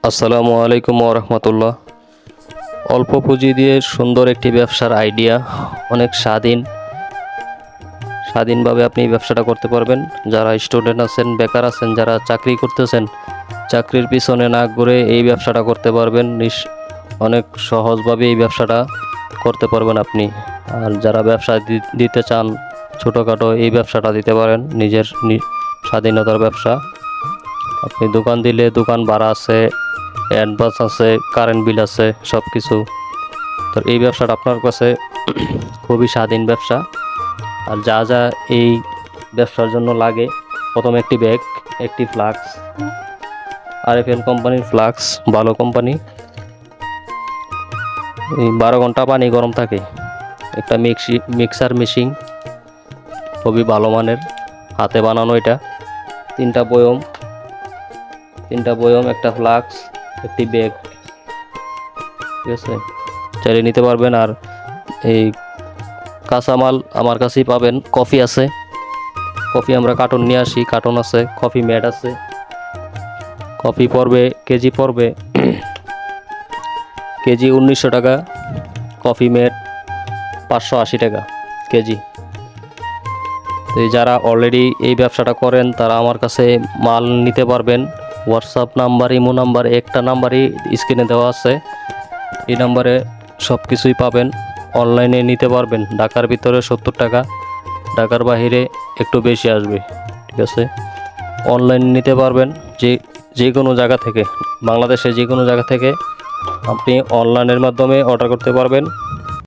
আসসালামু আলাইকুম ওয়া রাহমাতুল্লাহ। অল্প পুঁজি দিয়ে সুন্দর একটি ব্যবসার আইডিয়া, অনেক স্বাধীনভাবে আপনি ব্যবসাটা করতে পারবেন। যারা স্টুডেন্ট আছেন, বেকার আছেন, যারা চাকরি করতেছেন, চাকরির পিছনে না ঘুরে এই ব্যবসাটা করতে পারবেন। অনেক সহজভাবে এই ব্যবসাটা করতে পারবেন আপনি। আর যারা ব্যবসা দিতে চান, ছোটোখাটো এই ব্যবসাটা দিতে পারেন, নিজের স্বাধীনতার ব্যবসা। আপনি দোকান দিলে দোকান ভাড়া আছে, অ্যাডভান্স আছে, কারেন্ট বিল আছে, সব কিছু। তো এই ব্যবসাটা আপনার কাছে খুবই স্বাধীন ব্যবসা। আর যা যা এই ব্যবসার জন্য লাগে, প্রথমে একটি ব্যাগ, একটি ফ্লাক্স, RFL কোম্পানির ফ্লাক্স, ভালো কোম্পানি। এই 12 ঘন্টা পানি গরম থাকে। একটা মিক্সার মেশিন, খুবই ভালো মানের, হাতে বানানো। এটা তিনটা বয়ম, একটা ফ্লাক্স, একটি ব্যাগ, ঠিক আছে, চাইলে নিতে পারবেন। আর এই কাঁচামাল আমার কাছেই পাবেন। কফি আছে, কফি আমরা কার্টন নিয়ে আসি, কার্টন আছে। কফি ম্যাট আছে, কফি পড়বে কেজি, পড়বে কেজি 1900 টাকা। কফি ম্যাট 580 টাকা কেজি। তো যারা অলরেডি এই ব্যবসাটা করেন তারা আমার কাছে মাল নিতে পারবেন। হোয়াটসঅ্যাপ নাম্বার, ইমো নাম্বার, একটা নাম্বারই স্ক্রিনে দেওয়া আছে। এই নাম্বারে সব কিছুই পাবেন। অনলাইনে নিতে পারবেন। ঢাকার ভিতরে 70 টাকা, ঢাকার বাইরে একটু বেশি আসবে, ঠিক আছে। অনলাইনে নিতে পারবেন যে কোনো জায়গা থেকে, বাংলাদেশে যে কোনো জায়গা থেকে আপনি অনলাইনের মাধ্যমে অর্ডার করতে পারবেন।